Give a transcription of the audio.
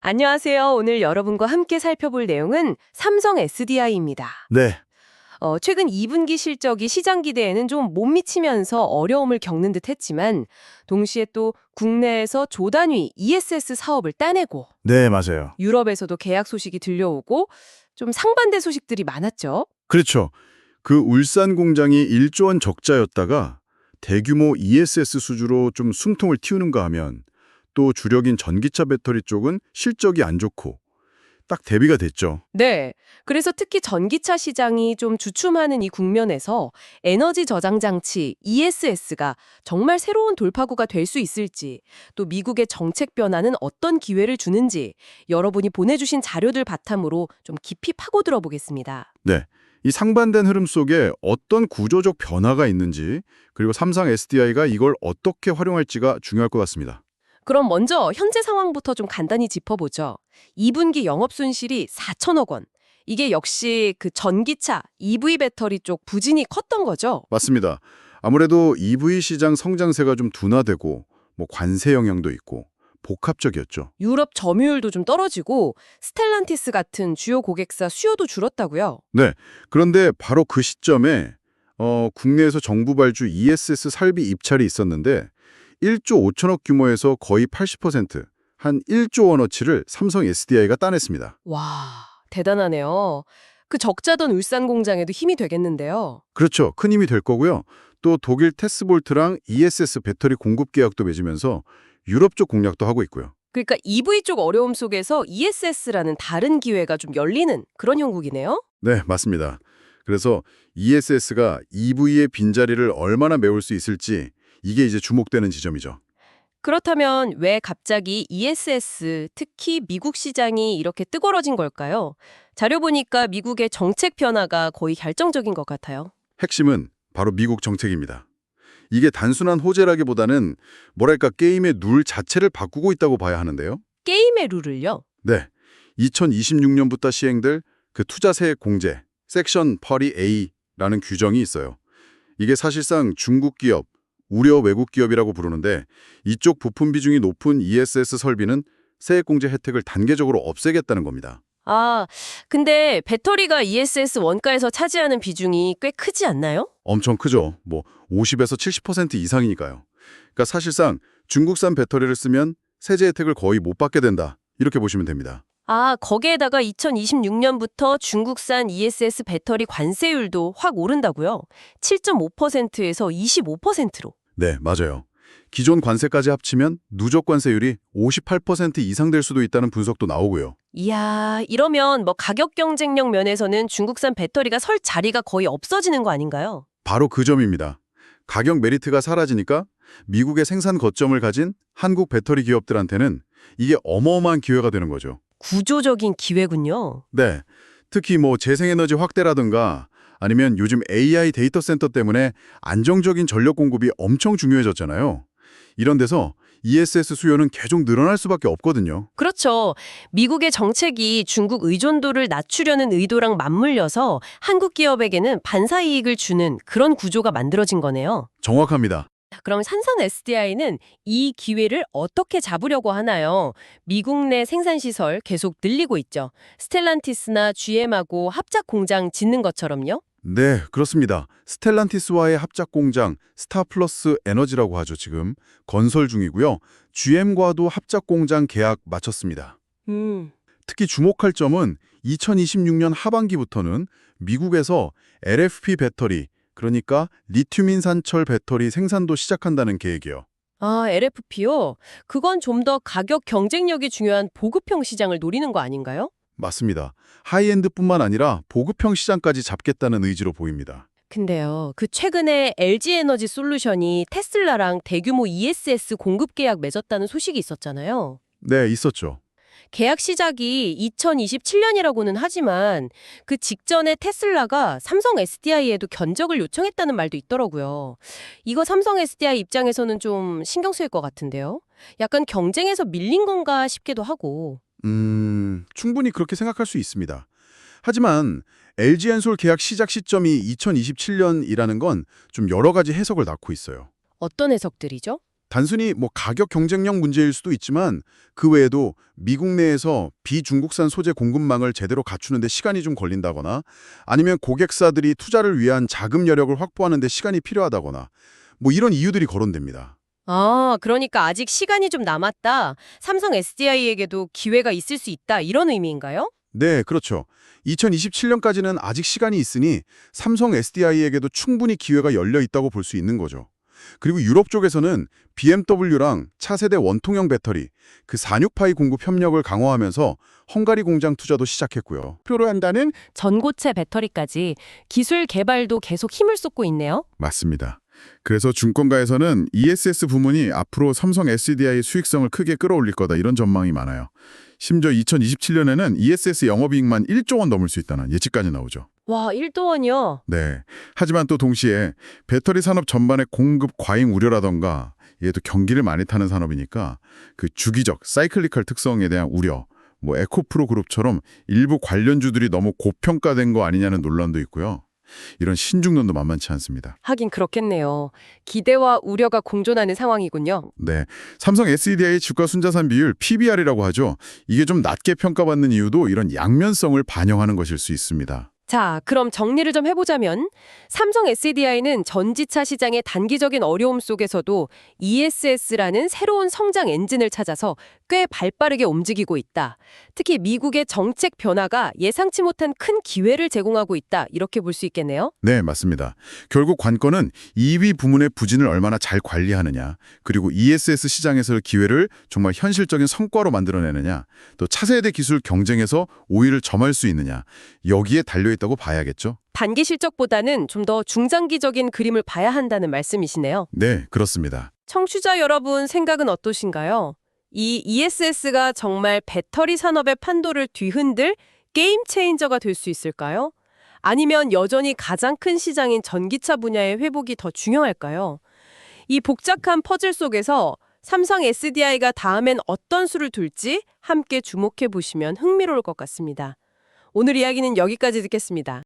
안녕하세요. 오늘 여러분과 함께 살펴볼 내용은 삼성 SDI입니다. 네, 최근 2분기 실적이 시장 기대에는 좀 못 미치면서 어려움을 겪는 듯 했지만 동시에 또 국내에서 조단위 ESS 사업을 따내고 네, 맞아요. 유럽에서도 계약 소식이 들려오고 좀 상반된 소식들이 많았죠. 그렇죠. 그 울산 공장이 1조 원 적자였다가 대규모 ESS 수주로 좀 숨통을 틔우는가 하면 또 주력인 전기차 배터리 쪽은 실적이 안 좋고 딱 대비가 됐죠. 네. 그래서 특히 전기차 시장이 좀 주춤하는 이 국면에서 에너지 저장 장치 ESS가 정말 새로운 돌파구가 될 수 있을지, 또 미국의 정책 변화는 어떤 기회를 주는지 여러분이 보내주신 자료들 바탕으로 좀 깊이 파고들어 보겠습니다. 네, 이 상반된 흐름 속에 어떤 구조적 변화가 있는지 그리고 삼성 SDI가 이걸 어떻게 활용할지가 중요할 것 같습니다. 그럼 먼저 현재 상황부터 좀 간단히 짚어보죠. 2분기 영업손실이 4천억 원. 이게 역시 그 전기차 EV 배터리 쪽 부진이 컸던 거죠. 맞습니다. 아무래도 EV 시장 성장세가 좀 둔화되고 관세 영향도 있고 복합적이었죠. 유럽 점유율도 좀 떨어지고 스텔란티스 같은 주요 고객사 수요도 줄었다고요. 네. 그런데 바로 그 시점에 국내에서 정부 발주 ESS 설비 입찰이 있었는데 1조 5천억 규모에서 거의 80%, 한 1조 원어치를 삼성 SDI가 따냈습니다. 와, 대단하네요. 그 적자던 울산 공장에도 힘이 되겠는데요. 그렇죠. 큰 힘이 될 거고요. 또 독일 테스볼트랑 ESS 배터리 공급 계약도 맺으면서 유럽 쪽 공략도 하고 있고요. 그러니까 EV 쪽 어려움 속에서 ESS라는 다른 기회가 좀 열리는 그런 형국이네요. 네, 맞습니다. 그래서 ESS가 EV의 빈자리를 얼마나 메울 수 있을지 이게 이제 주목되는 지점이죠. 그렇다면 왜 갑자기 ESS, 특히 미국 시장이 이렇게 뜨거워진 걸까요? 자료 보니까 미국의 정책 변화가 거의 결정적인 것 같아요. 핵심은 바로 미국 정책입니다. 이게 단순한 호재라기보다는 뭐랄까 게임의 룰 자체를 바꾸고 있다고 봐야 하는데요. 게임의 룰을요? 네, 2026년부터 시행될 그 투자세 공제, 섹션 30A라는 규정이 있어요. 이게 사실상 중국 기업, 우려 외국 기업이라고 부르는데 이쪽 부품 비중이 높은 ESS 설비는 세액 공제 혜택을 단계적으로 없애겠다는 겁니다. 아, 근데 배터리가 ESS 원가에서 차지하는 비중이 꽤 크지 않나요? 엄청 크죠. 50에서 70% 이상이니까요. 그러니까 사실상 중국산 배터리를 쓰면 세제 혜택을 거의 못 받게 된다. 이렇게 보시면 됩니다. 아, 거기에다가 2026년부터 중국산 ESS 배터리 관세율도 확 오른다고요? 7.5%에서 25%로. 네, 맞아요. 기존 관세까지 합치면 누적 관세율이 58% 이상 될 수도 있다는 분석도 나오고요. 이야, 이러면 뭐 가격 경쟁력 면에서는 중국산 배터리가 설 자리가 거의 없어지는 거 아닌가요? 바로 그 점입니다. 가격 메리트가 사라지니까 미국의 생산 거점을 가진 한국 배터리 기업들한테는 이게 어마어마한 기회가 되는 거죠. 구조적인 기회군요. 네, 특히 재생에너지 확대라든가 아니면 요즘 AI 데이터 센터 때문에 안정적인 전력 공급이 엄청 중요해졌잖아요. 이런 데서 ESS 수요는 계속 늘어날 수밖에 없거든요. 그렇죠. 미국의 정책이 중국 의존도를 낮추려는 의도랑 맞물려서 한국 기업에게는 반사이익을 주는 그런 구조가 만들어진 거네요. 정확합니다. 그럼 산선 SDI는 이 기회를 어떻게 잡으려고 하나요? 미국 내 생산시설 계속 늘리고 있죠. 스텔란티스나 GM하고 합작 공장 짓는 것처럼요. 네, 그렇습니다. 스텔란티스와의 합작 공장 스타플러스 에너지라고 하죠, 지금. 건설 중이고요. GM과도 합작 공장 계약 마쳤습니다. 특히 주목할 점은 2026년 하반기부터는 미국에서 LFP 배터리, 그러니까 리튬 인산철 배터리 생산도 시작한다는 계획이에요. 아, LFP요? 그건 좀 더 가격 경쟁력이 중요한 보급형 시장을 노리는 거 아닌가요? 맞습니다. 하이엔드뿐만 아니라 보급형 시장까지 잡겠다는 의지로 보입니다. 근데요, 그 최근에 LG에너지 솔루션이 테슬라랑 대규모 ESS 공급 계약 맺었다는 소식이 있었잖아요. 네, 있었죠. 계약 시작이 2027년이라고는 하지만 그 직전에 테슬라가 삼성 SDI에도 견적을 요청했다는 말도 있더라고요. 이거 삼성 SDI 입장에서는 좀 신경 쓰일 것 같은데요. 약간 경쟁에서 밀린 건가 싶기도 하고. 충분히 그렇게 생각할 수 있습니다. 하지만 LG엔솔 계약 시작 시점이 2027년이라는 건 좀 여러 가지 해석을 낳고 있어요. 어떤 해석들이죠? 단순히 뭐 가격 경쟁력 문제일 수도 있지만 그 외에도 미국 내에서 비중국산 소재 공급망을 제대로 갖추는 데 시간이 좀 걸린다거나 아니면 고객사들이 투자를 위한 자금 여력을 확보하는 데 시간이 필요하다거나 뭐 이런 이유들이 거론됩니다. 아, 그러니까 아직 시간이 좀 남았다. 삼성 SDI에게도 기회가 있을 수 있다. 이런 의미인가요? 네, 그렇죠. 2027년까지는 아직 시간이 있으니 삼성 SDI에게도 충분히 기회가 열려 있다고 볼 수 있는 거죠. 그리고 유럽 쪽에서는 BMW랑 차세대 원통형 배터리, 그 46파이 공급 협력을 강화하면서 헝가리 공장 투자도 시작했고요. 표로 한다는 전고체 배터리까지 기술 개발도 계속 힘을 쏟고 있네요. 맞습니다. 그래서 증권가에서는 ESS 부문이 앞으로 삼성 SDI의 수익성을 크게 끌어올릴 거다 이런 전망이 많아요. 심지어 2027년에는 ESS 영업이익만 1조 원 넘을 수 있다는 예측까지 나오죠. 와, 1조 원이요? 네. 하지만 또 동시에 배터리 산업 전반의 공급 과잉 우려라던가 얘도 경기를 많이 타는 산업이니까 그 주기적 사이클리컬 특성에 대한 우려, 뭐 에코프로 그룹처럼 일부 관련주들이 너무 고평가된 거 아니냐는 논란도 있고요. 이런 신중론도 만만치 않습니다. 하긴 그렇겠네요. 기대와 우려가 공존하는 상황이군요. 네, 삼성 SDI 주가 순자산 비율 PBR이라고 하죠. 이게 좀 낮게 평가받는 이유도 이런 양면성을 반영하는 것일 수 있습니다. 자, 그럼 정리를 좀 해보자면 삼성 SDI는 전지차 시장의 단기적인 어려움 속에서도 ESS라는 새로운 성장 엔진을 찾아서 꽤 발빠르게 움직이고 있다. 특히 미국의 정책 변화가 예상치 못한 큰 기회를 제공하고 있다. 이렇게 볼 수 있겠네요. 네, 맞습니다. 결국 관건은 2위 부문의 부진을 얼마나 잘 관리하느냐, 그리고 ESS 시장에서의 기회를 정말 현실적인 성과로 만들어내느냐, 또 차세대 기술 경쟁에서 우위를 점할 수 있느냐, 여기에 달려있다고 봐야겠죠? 단기 실적보다는 좀 더 중장기적인 그림을 봐야 한다는 말씀이시네요. 네, 그렇습니다. 청취자 여러분 생각은 어떠신가요? 이 ESS가 정말 배터리 산업의 판도를 뒤흔들 게임 체인저가 될 수 있을까요? 아니면 여전히 가장 큰 시장인 전기차 분야의 회복이 더 중요할까요? 이 복잡한 퍼즐 속에서 삼성 SDI가 다음엔 어떤 수를 둘지 함께 주목해 보시면 흥미로울 것 같습니다. 오늘 이야기는 여기까지 듣겠습니다.